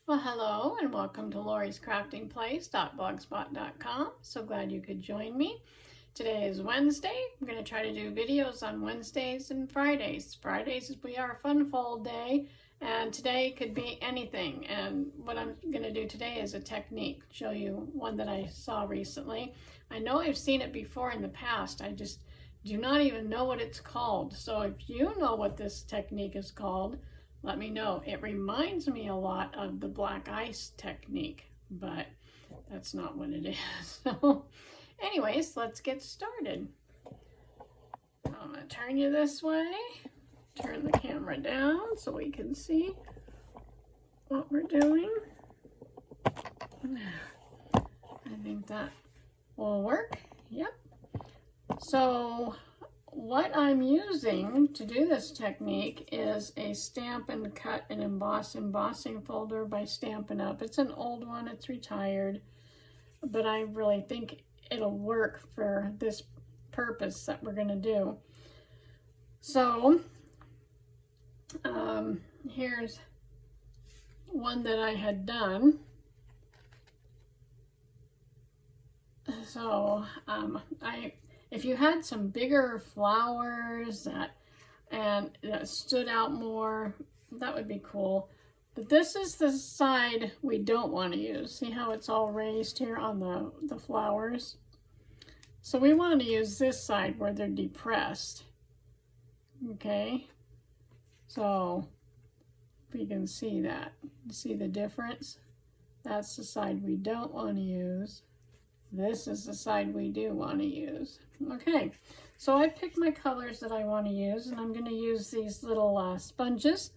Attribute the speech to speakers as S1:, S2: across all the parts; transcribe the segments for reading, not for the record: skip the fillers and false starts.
S1: Well, hello and welcome to Lori's Crafting Place.blogspot.com. So glad you could join me. Today is Wednesday. I'm going to try to do videos on Wednesdays and Fridays. Fridays we are a fun fold day, and today could be anything. And what I'm going to do today is a technique. Show you one that I saw recently. I know I've seen it before in the past. I just do not even know what it's called. So if you know what this technique is called, let me know. It reminds me a lot of the black ice technique, but that's not what it is. So anyways, let's get started. I'm going to turn you this way, turn the camera down so we can see what we're doing. I think that will work. Yep. So what I'm using to do this technique is a Stamp and Cut and Emboss embossing folder by Stampin' Up. It's an old one, it's retired, but I really think it'll work for this purpose that we're going to do. So here's one that I had done. So if you had some bigger flowers that stood out more, that would be cool. But this is the side we don't want to use. See how it's all raised here on the flowers? So we want to use this side where they're depressed. Okay, so if you can see that, see the difference? That's the side we don't want to use. This is the side we do want to use. Okay, so I picked my colors that I want to use, and I'm going to use these little sponges.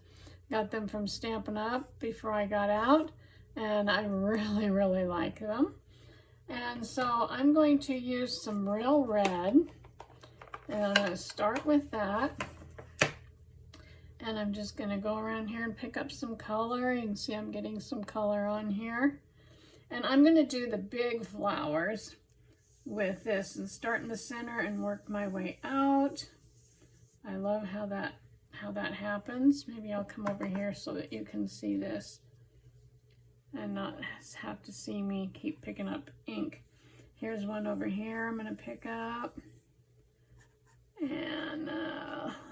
S1: Got them from Stampin' Up before I got out, and I really like them. And so I'm going to use some real red, and I'm going to start with that. And I'm just going to go around here and pick up some color. You can see I'm getting some color on here. And I'm going to do the big flowers with this and start in the center and work my way out. I love how that happens. Maybe I'll come over here so that you can see this and not have to see me keep picking up ink. Here's one over here I'm going to pick up. And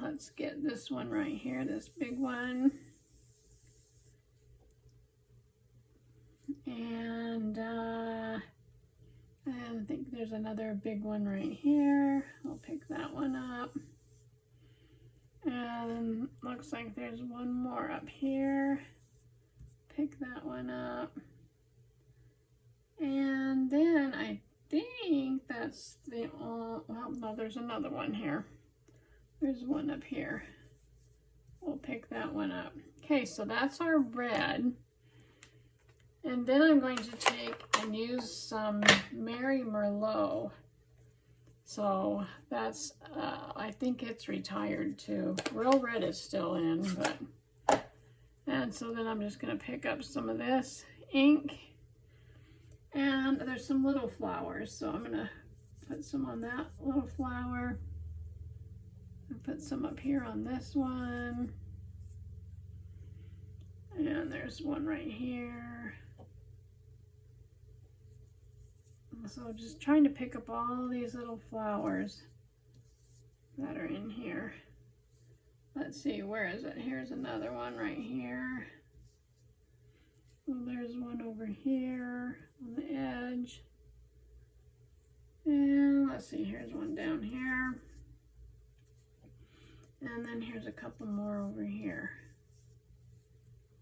S1: let's get this one right here, this big one. And I think there's another big one right here. I'll pick that one up. And looks like there's one more up here. Pick that one up. And then I think that's the well, no, there's another one here. There's one up here. We'll pick that one up. Okay, so that's our red. And then I'm going to take and use some Mary Merlot. So that's, I think it's retired too. Real Red is still in, and so then I'm just going to pick up some of this ink. And there's some little flowers, so I'm going to put some on that little flower. I'll put some up here on this one. And there's one right here. So just trying to pick up all these little flowers that are in here. Let's see, where is it? Here's another one right here. Well, there's one over here on the edge. And let's see, here's one down here. And then here's a couple more over here.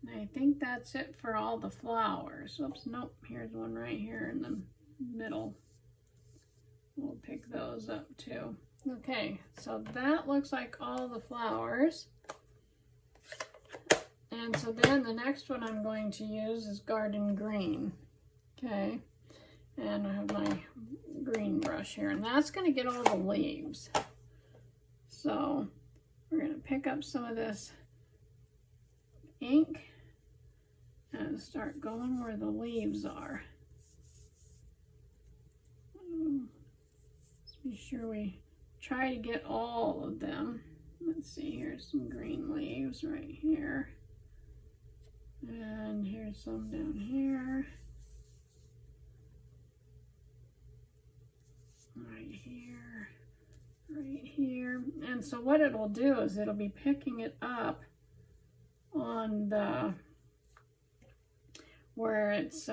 S1: And I think that's it for all the flowers. Oops, nope, here's one right here in the middle. We'll pick those up too. Okay, so that looks like all the flowers. And so then the next one I'm going to use is Garden Green. Okay, and I have my green brush here, and that's going to get all the leaves. So we're going to pick up some of this ink and start going where the leaves are. Let's be sure we try to get all of them. Let's see, here's some green leaves right here. And here's some down here. Right here. Right here. And so what it will do is it'll be picking it up on the where it's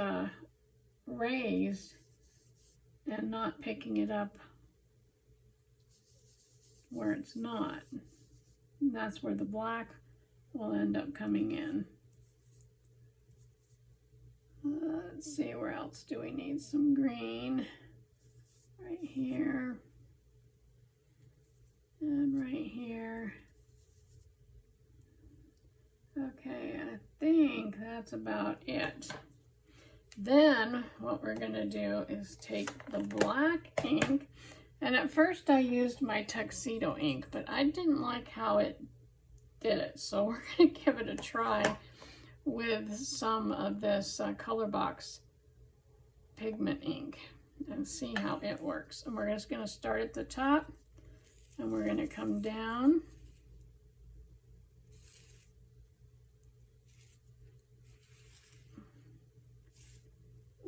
S1: raised and not picking it up where it's not. That's where the black will end up coming in. Let's see, where else do we need some green? Right here. And right here. Okay, I think that's about it. Then what we're going to do is take the black ink, and at first I used my tuxedo ink, but I didn't like how it did it, so we're going to give it a try with some of this Colorbox pigment ink and see how it works. And we're just going to start at the top, and we're going to come down.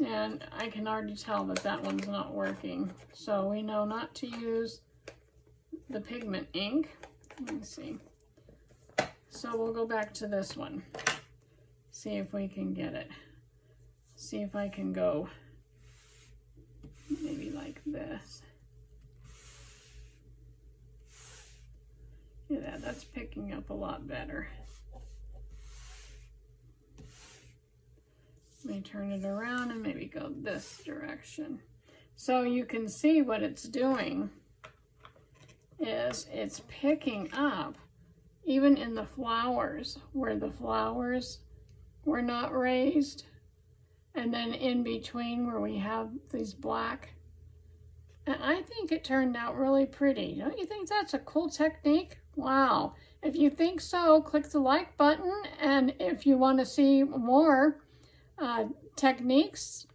S1: And I can already tell that that one's not working. So we know not to use the pigment ink. Let me see. So we'll go back to this one. See if we can get it. See if I can go maybe like this. Yeah, that's picking up a lot better. Let me turn it around and maybe go this direction. So you can see what it's doing is it's picking up even in the flowers where the flowers were not raised, and then in between where we have these black. And I think it turned out really pretty. Don't you think that's a cool technique? Wow. If you think so, click the like button, and if you want to see more techniques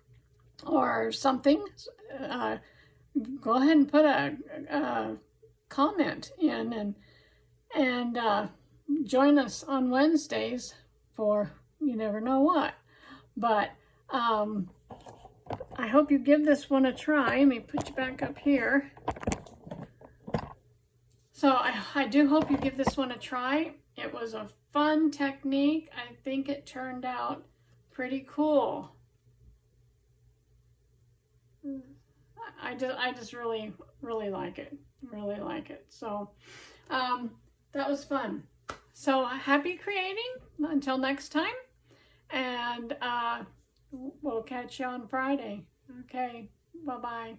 S1: or something, go ahead and put a comment in, and join us on Wednesdays for you never know what. But I hope you give this one a try. Let me put you back up here. So I do hope you give this one a try. It was a fun technique. I think it turned out pretty cool. I just really like it. Really like it. So that was fun. So happy creating until next time, and we'll catch you on Friday. Okay, bye-bye.